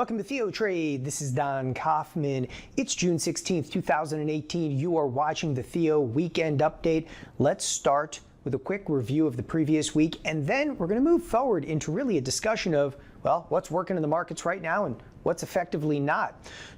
Welcome to TheoTrade. This is Don Kaufman. It's June 16th, 2018. You are watching the Theo Weekend Update. Let's start with a quick review of the previous week, and then we're going to move forward into really a discussion of, well, what's working in the markets right now and what's effectively not.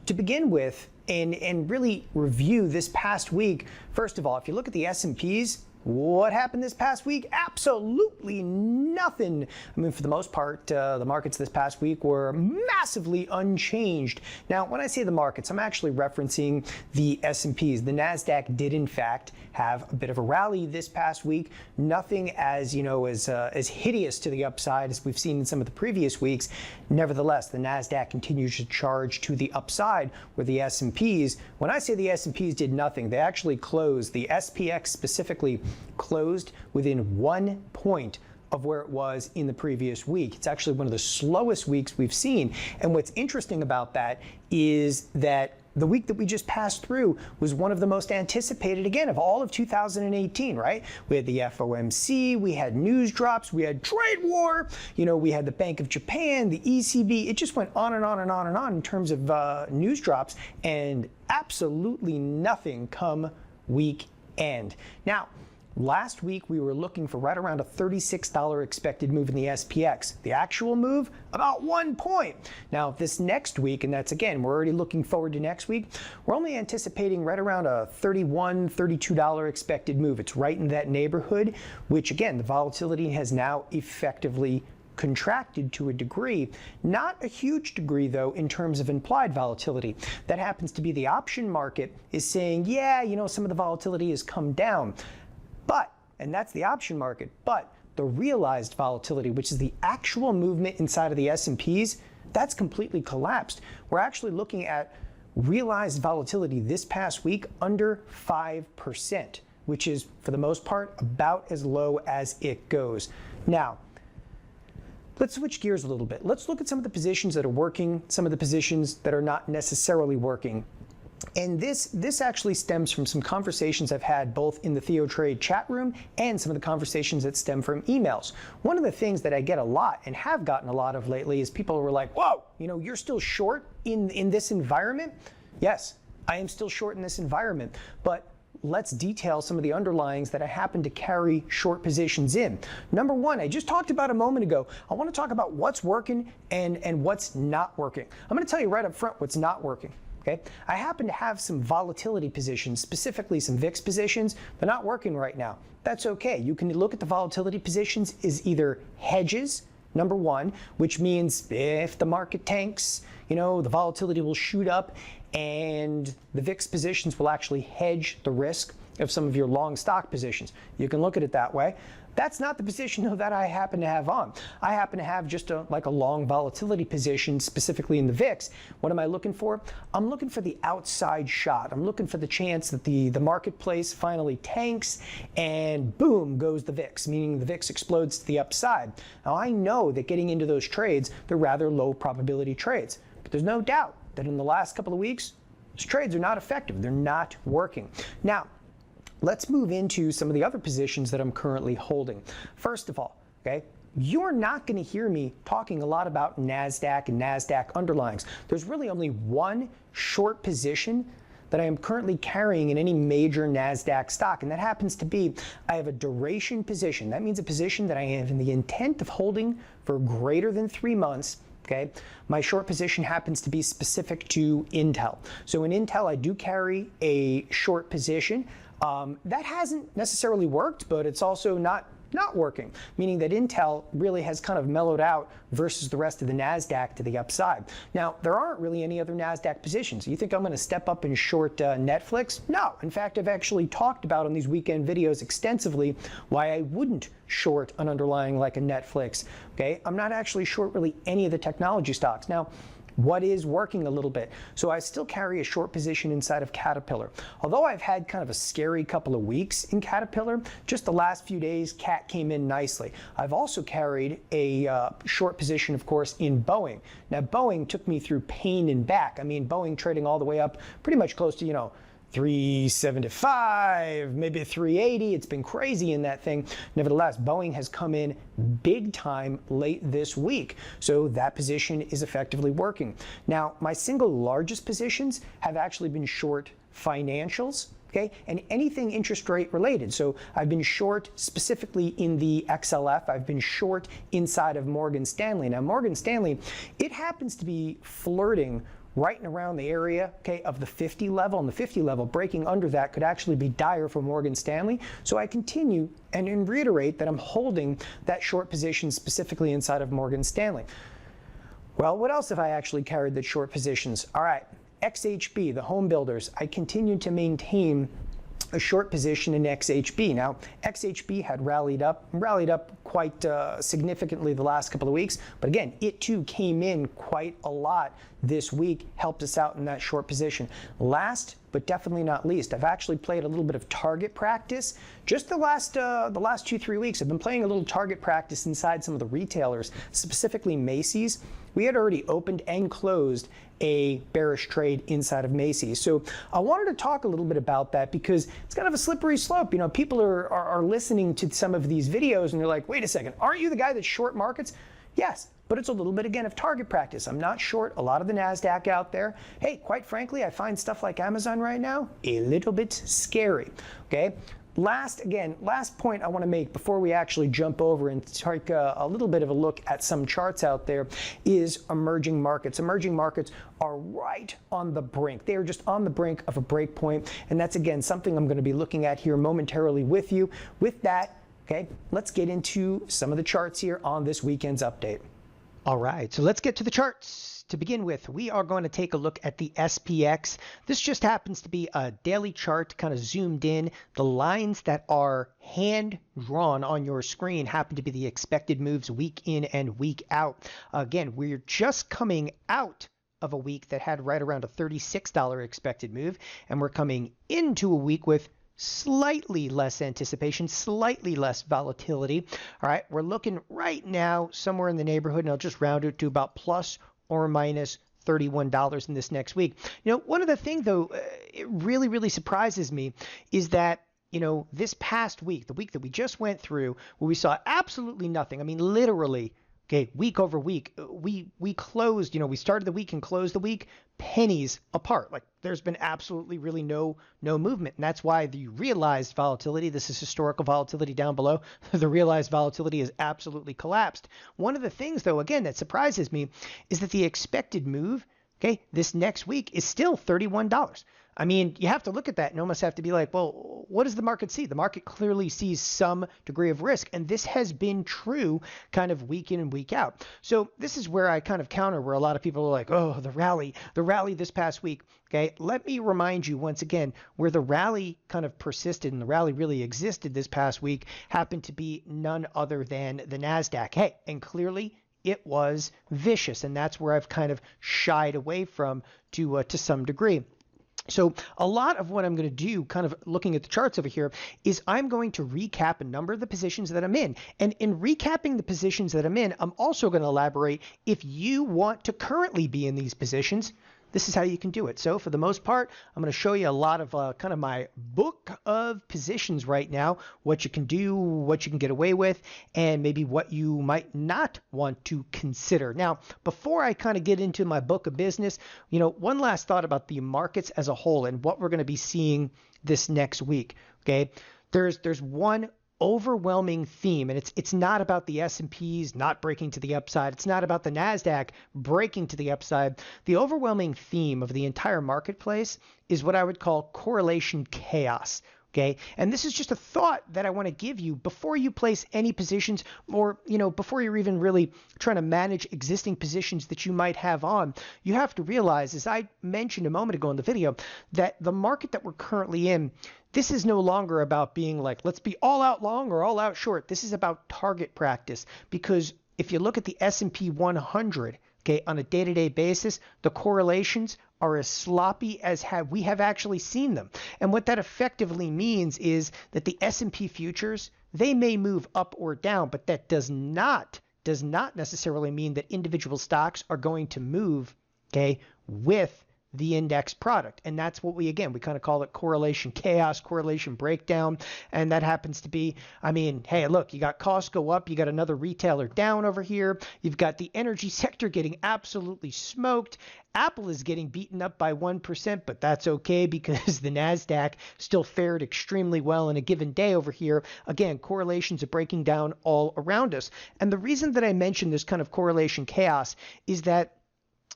To begin with, and really review this past week, first of all, if you look at the S&Ps, what happened this past week? Absolutely nothing. I mean, for the most part, the markets this past week were massively unchanged. Now, when I say the markets, I'm actually referencing the S&Ps. The Nasdaq did, in fact, have a bit of a rally this past week. Nothing as, as hideous to the upside as we've seen in some of the previous weeks. Nevertheless, the Nasdaq continues to charge to the upside, where the S&Ps, when I say the S&Ps did nothing, they actually closed. The SPX specifically closed within 1 point of where it was in the previous week. It's actually one of the slowest weeks we've seen. And what's interesting about that is that the week that we just passed through was one of the most anticipated, again, of all of 2018, right? We had the FOMC, we had news drops, we had trade war, we had the Bank of Japan, the ECB. It just went on and on and on and on in terms of news drops, and absolutely nothing come week end. Now, last week, we were looking for right around a $36 expected move in the SPX. The actual move, about 1 point. Now, this next week, and that's again, we're already looking forward to next week, we're only anticipating right around a $31, $32 expected move. It's right in that neighborhood, which again, the volatility has now effectively contracted to a degree, not a huge degree though in terms of implied volatility. That happens to be the option market is saying, yeah, some of the volatility has come down. But, and that's the option market, but the realized volatility, which is the actual movement inside of the S&Ps, that's completely collapsed. We're actually looking at realized volatility this past week under 5%, which is, for the most part, about as low as it goes. Now, let's switch gears a little bit. Let's look at some of the positions that are working, some of the positions that are not necessarily working. And this actually stems from some conversations I've had both in the TheoTrade chat room and some of the conversations that stem from emails. One of the things that I get a lot and have gotten a lot of lately is people who are like, whoa, you're still short in this environment? Yes, I am still short in this environment, but let's detail some of the underlyings that I happen to carry short positions in. Number one, I just talked about a moment ago. I want to talk about what's working and what's not working. I'm going to tell you right up front what's not working. Okay. I happen to have some volatility positions, specifically some VIX positions. They're not working right now. That's okay. You can look at the volatility positions as either hedges, number one, which means if the market tanks, the volatility will shoot up and the VIX positions will actually hedge the risk of some of your long stock positions. You can look at it that way. That's not the position though that I happen to have on. I happen to have just like a long volatility position, specifically in the VIX. What am I looking for? I'm looking for the outside shot. I'm looking for the chance that the marketplace finally tanks and boom goes the VIX, meaning the VIX explodes to the upside. Now I know that getting into those trades, they're rather low probability trades, but there's no doubt that in the last couple of weeks, those trades are not effective. They're not working. Now, let's move into some of the other positions that I'm currently holding. First of all, okay, you're not going to hear me talking a lot about Nasdaq and Nasdaq underlyings. There's really only one short position that I am currently carrying in any major Nasdaq stock, and that happens to be I have a duration position. That means a position that I have in the intent of holding for greater than 3 months. Okay, my short position happens to be specific to Intel. So in Intel, I do carry a short position. That hasn't necessarily worked, but it's also not working, meaning that Intel really has kind of mellowed out versus the rest of the Nasdaq to the upside. Now, there aren't really any other Nasdaq positions. You think I'm going to step up and short Netflix? No. In fact, I've actually talked about on these weekend videos extensively why I wouldn't short an underlying like a Netflix. Okay, I'm not actually short really any of the technology stocks. Now, what is working a little bit? So I still carry a short position inside of Caterpillar. Although I've had kind of a scary couple of weeks in Caterpillar, just the last few days, CAT came in nicely. I've also carried a short position, of course, in Boeing. Now, Boeing took me through pain and back. I mean, Boeing trading all the way up pretty much close to, 375, maybe 380. It's been crazy in that thing. Nevertheless, Boeing has come in big time late this week. So that position is effectively working. Now, my single largest positions have actually been short financials. Okay, and anything interest rate related. So I've been short specifically in the XLF. I've been short inside of Morgan Stanley. Now, Morgan Stanley, it happens to be flirting right and around the area, okay, of the 50 level, and the 50 level breaking under that could actually be dire for Morgan Stanley. So I continue and reiterate that I'm holding that short position specifically inside of Morgan Stanley. Well, what else have I actually carried that short positions? All right. XHB, the home builders, I continue to maintain a short position in XHB. Now, XHB had rallied up quite significantly the last couple of weeks, but again, it too came in quite a lot this week, helped us out in that short position. Last but definitely not least, I've actually played a little bit of target practice. Just the last 2-3 weeks, I've been playing a little target practice inside some of the retailers, specifically Macy's. We had already opened and closed a bearish trade inside of Macy's. So I wanted to talk a little bit about that because it's kind of a slippery slope. You know, people are listening to some of these videos and they're like, wait a second, aren't you the guy that's short markets? Yes, but it's a little bit, again, of target practice. I'm not short a lot of the Nasdaq out there. Hey, quite frankly, I find stuff like Amazon right now a little bit scary, okay? Last point I want to make before we actually jump over and take a little bit of a look at some charts out there is emerging markets. Emerging markets are right on the brink. They are just on the brink of a break point, and that's, again, something I'm going to be looking at here momentarily with you. With that, okay, let's get into some of the charts here on this weekend's update. All right, so let's get to the charts. To begin with, we are going to take a look at the SPX. This just happens to be a daily chart, kind of zoomed in. The lines that are hand drawn on your screen happen to be the expected moves week in and week out. Again, we're just coming out of a week that had right around a $36 expected move, and we're coming into a week with slightly less anticipation, slightly less volatility. All right, we're looking right now somewhere in the neighborhood, and I'll just round it to about plus or minus $31 in this next week. You know, one of the things, though, it really surprises me is that, you know, this past week, the week that we just went through, where we saw absolutely nothing. I mean, literally, okay, week over week, we closed, you know, we started the week and closed the week pennies apart. Like, there's been absolutely really no movement. And that's why the realized volatility, this is historical volatility down below, the realized volatility has absolutely collapsed. One of the things, though, again, that surprises me is that the expected move, okay, this next week is still $31. I mean, you have to look at that and almost have to be like, well, what does the market see? The market clearly sees some degree of risk, and this has been true kind of week in and week out. So this is where I kind of counter where a lot of people are like, oh, the rally this past week. Okay, let me remind you once again where the rally kind of persisted and the rally really existed this past week happened to be none other than the Nasdaq. Hey, and clearly it was vicious, and that's where I've kind of shied away from to some degree. So a lot of what I'm going to do, kind of looking at the charts over here, is I'm going to recap a number of the positions that I'm in. And in recapping the positions that I'm in, I'm also going to elaborate if you want to currently be in these positions. This is how you can do it. So for the most part, I'm going to show you a lot of kind of my book of positions right now, what you can do, what you can get away with, and maybe what you might not want to consider. Now, before I kind of get into my book of business, you know, one last thought about the markets as a whole and what we're going to be seeing this next week. Okay, there's one overwhelming theme, and it's not about the S&Ps not breaking to the upside. It's not about the Nasdaq breaking to the upside. The overwhelming theme of the entire marketplace is what I would call correlation chaos. Okay, and this is just a thought that I want to give you before you place any positions, or, you know, before you're even really trying to manage existing positions that you might have on. You have to realize, as I mentioned a moment ago in the video, that the market that we're currently in, this is no longer about being like, let's be all out long or all out short. This is about target practice, because if you look at the S&P 100, okay, on a day-to-day basis, the correlations are as sloppy as we have actually seen them. And what that effectively means is that the S&P futures, they may move up or down, but that does not necessarily mean that individual stocks are going to move, okay, with the index product. And that's what we kind of call it correlation chaos, correlation breakdown. And that happens to be, hey, look, you got Costco up, you got another retailer down over here. You've got the energy sector getting absolutely smoked. Apple is getting beaten up by 1%, but that's okay because the Nasdaq still fared extremely well in a given day over here. Again, correlations are breaking down all around us. And the reason that I mentioned this kind of correlation chaos is that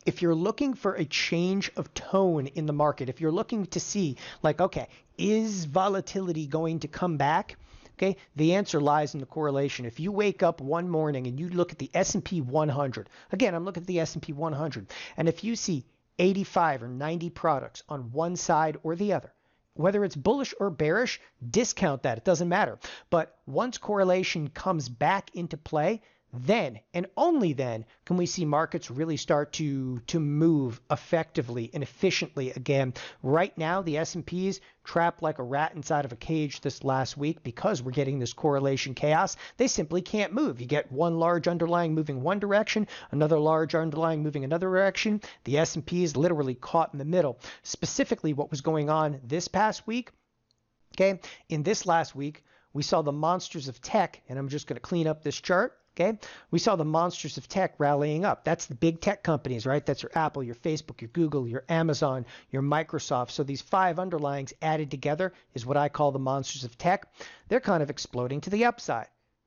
if you're looking for a change of tone in the market, if you're looking to see like, okay, is volatility going to come back? Okay, the answer lies in the correlation. If you wake up one morning and you look at the S&P 100, again, I'm looking at the S&P 100, and if you see 85 or 90 products on one side or the other, whether it's bullish or bearish, discount that. It doesn't matter. But once correlation comes back into play, then and only then can we see markets really start to move effectively and efficiently again. Right now, the S&P's trapped like a rat inside of a cage this last week because we're getting this correlation chaos. They simply can't move. You get one large underlying moving one direction, another large underlying moving another direction. The S&P is literally caught in the middle. Specifically, what was going on this past week, okay, in this last week, we saw the monsters of tech, and I'm just going to clean up this chart. Okay, we saw the monsters of tech rallying up. That's the big tech companies, right? That's your Apple, your Facebook, your Google, your Amazon, your Microsoft. So these five underlyings added together is what I call the monsters of tech. They're kind of exploding to the upside.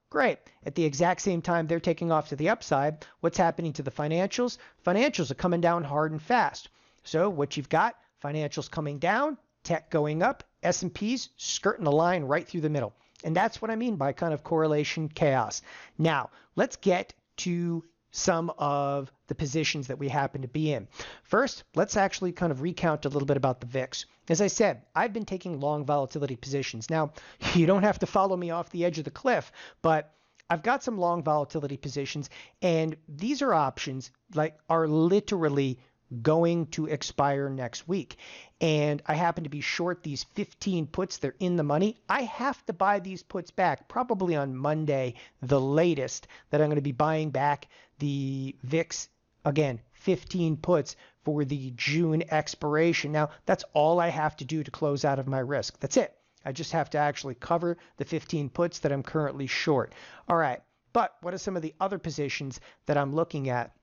Great. At the exact same time they're taking off to the upside, what's happening to the financials? Financials are coming down hard and fast. So what you've got, financials coming down, tech going up, S&Ps skirting the line right through the middle. And that's what I mean by kind of correlation chaos. Now, let's get to some of the positions that we happen to be in. First, let's actually kind of recount a little bit about the VIX. As I said, I've been taking long volatility positions. Now, you don't have to follow me off the edge of the cliff, but I've got some long volatility positions, and these are options like are literally going to expire next week. And I happen to be short these 15 puts. They're in the money. I have to buy these puts back probably on Monday, the latest, that I'm going to be buying back the VIX, again, 15 puts for the June expiration. Now, that's all I have to do to close out of my risk. That's it. I just have to actually cover the 15 puts that I'm currently short. All right. But what are some of the other positions that I'm looking at?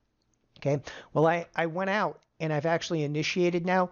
Okay, well, I went out and I've actually initiated now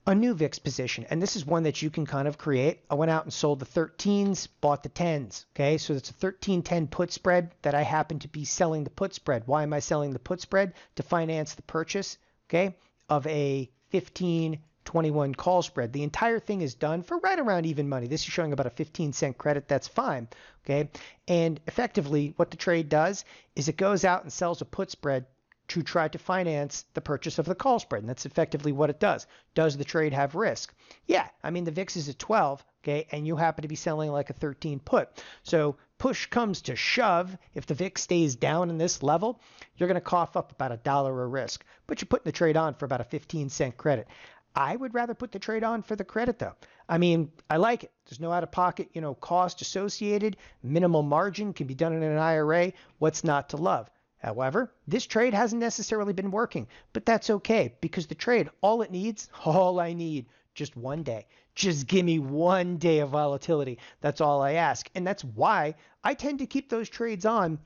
a new VIX position. And this is one that you can kind of create. I went out and sold the 13s, bought the 10s. Okay, so it's a 13-10 put spread that I happen to be selling the put spread. Why am I selling the put spread? To finance the purchase, okay, of a 15-21 call spread. The entire thing is done for right around even money. This is showing about a 15-cent credit. That's fine. Okay, and effectively what the trade does is it goes out and sells a put spread to try to finance the purchase of the call spread. And that's effectively what it does. Does the trade have risk? Yeah, I mean, the VIX is at 12, okay, and you happen to be selling like a 13 put. So push comes to shove. If the VIX stays down in this level, you're going to cough up about $1 a risk. But you're putting the trade on for about a 15-cent credit. I would rather put the trade on for the credit, though. I mean, I like it. There's no out-of-pocket, cost associated. Minimal margin can be done in an IRA. What's not to love? However, this trade hasn't necessarily been working, but that's okay because the trade, all I need, just one day. Just give me one day of volatility. That's all I ask. And that's why I tend to keep those trades on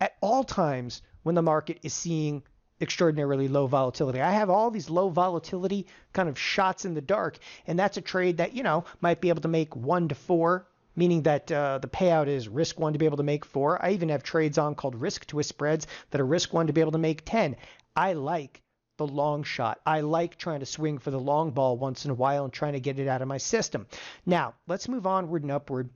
at all times when the market is seeing extraordinarily low volatility. I have all these low volatility kind of shots in the dark, and that's a trade that, might be able to make 1 to 4, meaning that the payout is risk 1 to be able to make 4. I even have trades on called risk twist spreads that are risk 1 to be able to make 10. I like the long shot. I like trying to swing for the long ball once in a while and trying to get it out of my system. Now, let's move onward and upward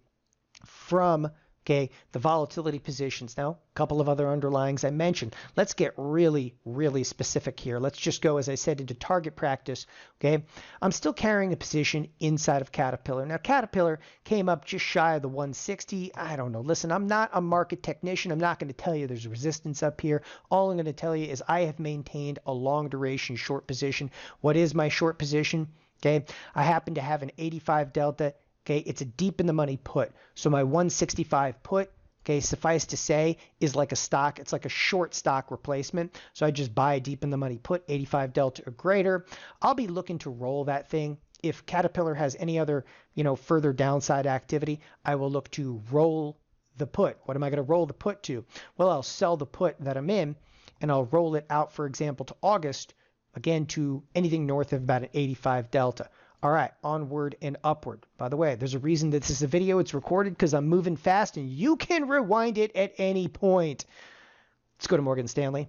from the volatility positions. Now, a couple of other underlyings I mentioned. Let's get really, really specific here. Let's just go, as I said, into target practice. Okay, I'm still carrying a position inside of Caterpillar. Now, Caterpillar came up just shy of the 160. I don't know. Listen, I'm not a market technician. I'm not going to tell you there's resistance up here. All I'm going to tell you is I have maintained a long duration short position. What is my short position? Okay, I happen to have an 85 delta. Okay, it's a deep in the money put. So my 165 put, okay, suffice to say, is like a stock. It's like a short stock replacement. So I just buy a deep in the money put, 85 delta or greater. I'll be looking to roll that thing. If Caterpillar has any other, further downside activity, I will look to roll the put. What am I going to roll the put to? Well, I'll sell the put that I'm in, and I'll roll it out, for example, to August, again, to anything north of about an 85 delta. All right, onward and upward. By the way, there's a reason that this is a video. It's recorded because I'm moving fast, and you can rewind it at any point. Let's go to Morgan Stanley.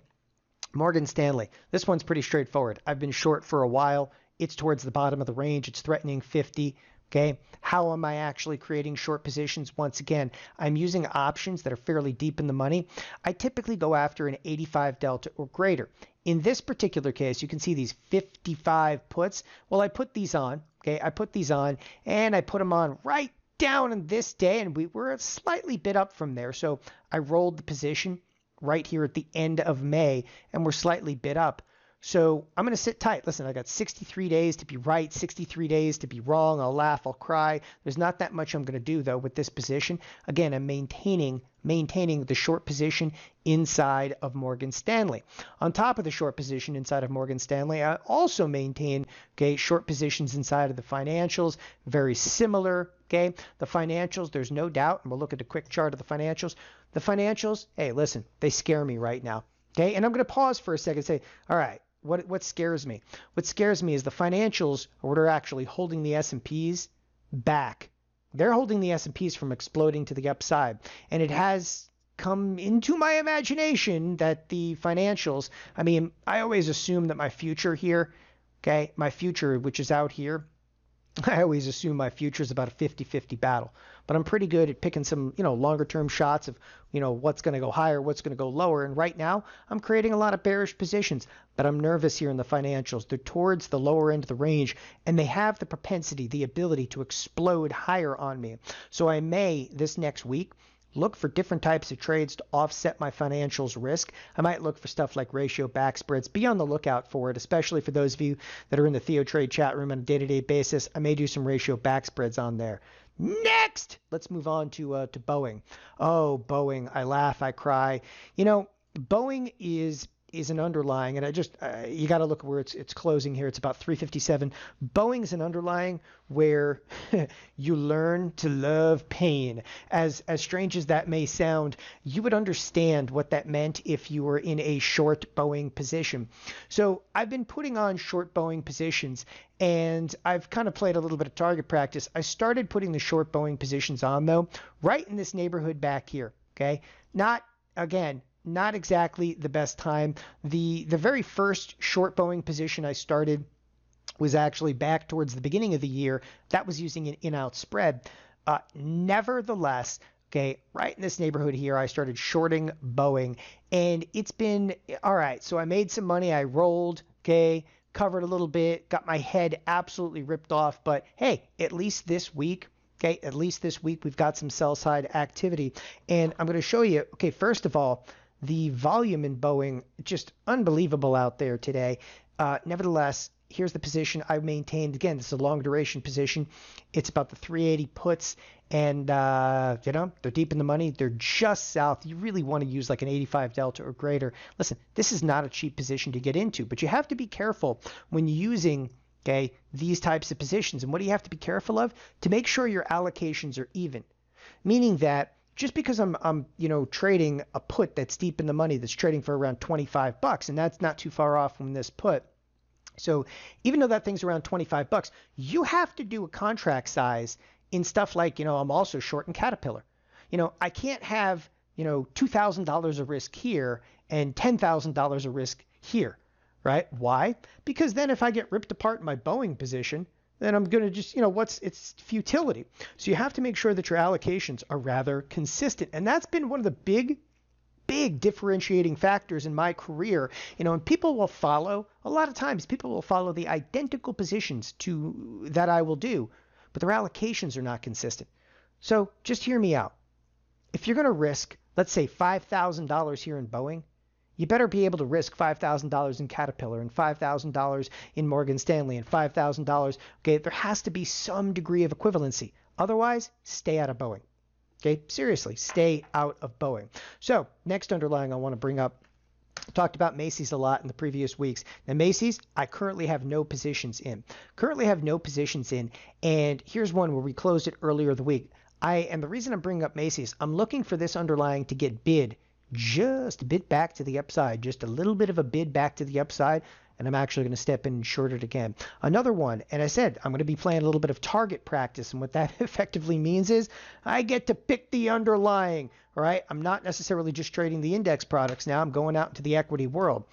Morgan Stanley. This one's pretty straightforward. I've been short for a while. It's towards the bottom of the range. It's threatening 50. Okay, how am I actually creating short positions? Once again, I'm using options that are fairly deep in the money. I typically go after an 85 delta or greater. In this particular case, you can see these 55 puts. Well, I put these on, okay? I put these on, and I put them on right down on this day, and we were slightly bid up from there. So I rolled the position right here at the end of May, and we're slightly bid up. So I'm going to sit tight. Listen, I got 63 days to be right, 63 days to be wrong. I'll laugh, I'll cry. There's not that much I'm going to do, though, with this position. Again, I'm maintaining the short position inside of Morgan Stanley. On top of the short position inside of Morgan Stanley, I also maintain, okay, short positions inside of the financials. Very similar, okay? The financials, there's no doubt, and we'll look at a quick chart of the financials. The financials, hey, listen, they scare me right now, okay? And I'm going to pause for a second and say, all right, what scares me? What scares me is the financials are what are actually holding the S&Ps back. They're holding the S&Ps from exploding to the upside. And it has come into my imagination that the financials, I always assume that my future here, okay, my future, which is out here, I always assume my future is about a 50-50 battle. But I'm pretty good at picking some, longer term shots of, what's going to go higher, what's going to go lower. And right now, I'm creating a lot of bearish positions. But I'm nervous here in the financials. They're towards the lower end of the range, and they have the propensity, the ability to explode higher on me. So I may, this next week, look for different types of trades to offset my financials risk. I might look for stuff like ratio back spreads. Be on the lookout for it, especially for those of you that are in the TheoTrade chat room on a day-to-day basis. I may do some ratio back spreads on there. Next, let's move on to Boeing. Oh, Boeing, I laugh, I cry. Boeing is an underlying, and you got to look at where it's closing here. It's about 357. Boeing's an underlying where you learn to love pain. As strange as that may sound, you would understand what that meant if you were in a short Boeing position. So I've been putting on short Boeing positions, and I've kind of played a little bit of target practice. I started putting the short Boeing positions on, though, right in this neighborhood back here, okay? Not exactly the best time. The very first short Boeing position I started was actually back towards the beginning of the year. That was using an in-out spread. Nevertheless, okay, right in this neighborhood here, I started shorting Boeing, and it's been all right. So I made some money. I rolled, okay, covered a little bit, got my head absolutely ripped off. But hey, at least this week, we've got some sell side activity, and I'm going to show you. Okay, first of all, the volume in Boeing, just unbelievable out there today. Nevertheless, here's the position I've maintained. Again, this is a long duration position. It's about the 380 puts, and they're deep in the money. They're just south. You really want to use like an 85 delta or greater. Listen, this is not a cheap position to get into, but you have to be careful when using these types of positions. And what do you have to be careful of? To make sure your allocations are even, meaning that just because I'm trading a put that's deep in the money, that's trading for around $25, and that's not too far off from this put. So even though that thing's around $25, you have to do a contract size in stuff like, I'm also short in Caterpillar. I can't have, $2,000 of risk here and $10,000 of risk here, right? Why? Because then if I get ripped apart in my Boeing position, then I'm going to just, it's futility. So you have to make sure that your allocations are rather consistent. And that's been one of the big differentiating factors in my career. And people will follow, a lot of times people will follow the identical positions that I will do, but their allocations are not consistent. So just hear me out. If you're going to risk, let's say $5,000 here in Boeing, you better be able to risk $5,000 in Caterpillar and $5,000 in Morgan Stanley and $5,000. Okay, there has to be some degree of equivalency. Otherwise, stay out of Boeing. Okay, seriously, stay out of Boeing. So next underlying I want to bring up, talked about Macy's a lot in the previous weeks. Now Macy's, I currently have no positions in. And here's one where we closed it earlier the week. And the reason I'm bringing up Macy's, I'm looking for this underlying to get bid just a bit back to the upside, just a little bit of a bid back to the upside. And I'm actually going to step in and short it again. Another one, and I said I'm going to be playing a little bit of target practice. And what that effectively means is I get to pick the underlying. All right. I'm not necessarily just trading the index products now. I'm going out into the equity world.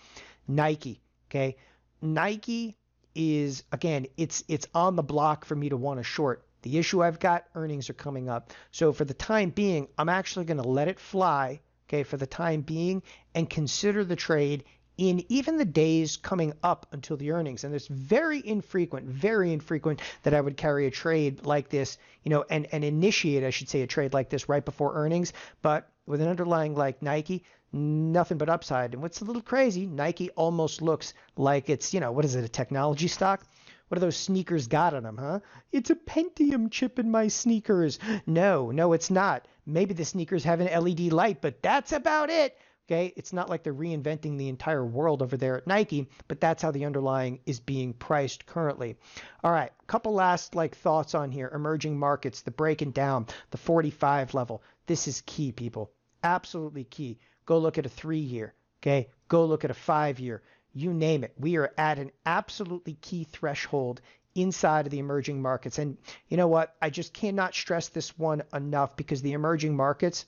Nike. Okay. Nike is, again, it's on the block for me to want to short. The issue I've got, earnings are coming up. So for the time being, I'm actually going to let it fly. Okay. For the time being, and consider the trade in even the days coming up until the earnings. And it's very infrequent that I would carry a trade like this, and initiate, I should say, a trade like this right before earnings. But with an underlying like Nike, nothing but upside. And what's a little crazy, Nike almost looks like it's, what is it, a technology stock? What do those sneakers got on them, huh? It's a Pentium chip in my sneakers. No, it's not. Maybe the sneakers have an LED light, but that's about it. Okay, it's not like they're reinventing the entire world over there at Nike, but that's how the underlying is being priced currently. All right, a couple last thoughts on here. Emerging markets, the breaking down, the 45 level. This is key, people. Absolutely key. Go look at a 3-year. Okay, go look at a 5-year. You name it. We are at an absolutely key threshold inside of the emerging markets. And you know what? I just cannot stress this one enough, because the emerging markets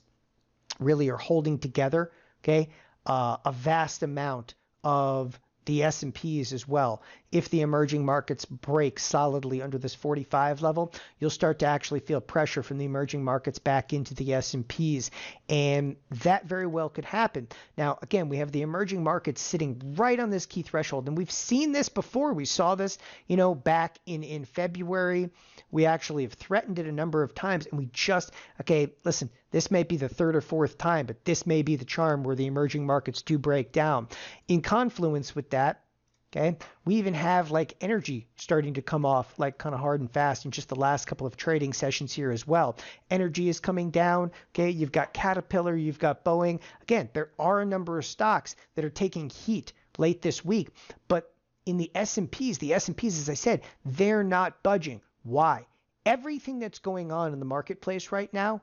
really are holding together. Okay, a vast amount of the S&Ps as well. If the emerging markets break solidly under this 45 level, you'll start to actually feel pressure from the emerging markets back into the S&Ps, and that very well could happen. Now, again, we have the emerging markets sitting right on this key threshold, and we've seen this before. We saw this, back in February. We actually have threatened it a number of times, and okay, listen, this may be the third or fourth time, but this may be the charm where the emerging markets do break down. In confluence with that, okay, we even have energy starting to come off kind of hard and fast in just the last couple of trading sessions here as well. Energy is coming down. Okay, you've got Caterpillar, you've got Boeing. Again, there are a number of stocks that are taking heat late this week, but in the S&Ps, as I said, they're not budging. Why? Everything that's going on in the marketplace right now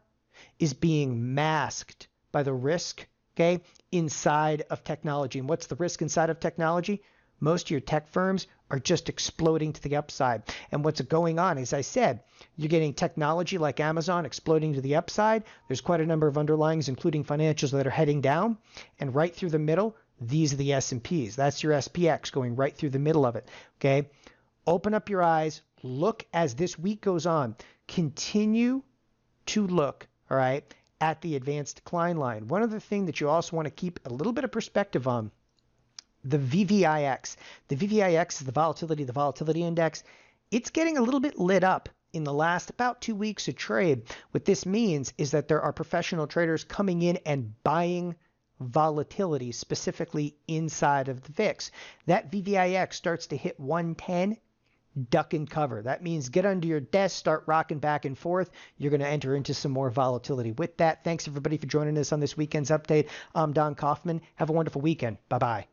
is being masked by the risk, okay, inside of technology. And what's the risk inside of technology? Most of your tech firms are just exploding to the upside. And what's going on, as I said, you're getting technology like Amazon exploding to the upside. There's quite a number of underlyings, including financials, that are heading down. And right through the middle, these are the S&Ps. That's your SPX going right through the middle of it, okay? Open up your eyes. Look as this week goes on. Continue to look, all right, at the advanced decline line. One other thing that you also want to keep a little bit of perspective on, the VVIX. The VVIX is the volatility index. It's getting a little bit lit up in the last about 2 weeks of trade. What this means is that there are professional traders coming in and buying volatility, specifically inside of the VIX. That VVIX starts to hit 110. Duck and cover. That means get under your desk, start rocking back and forth. You're going to enter into some more volatility. With that, thanks everybody for joining us on this weekend's update. I'm Don Kaufman. Have a wonderful weekend. Bye-bye.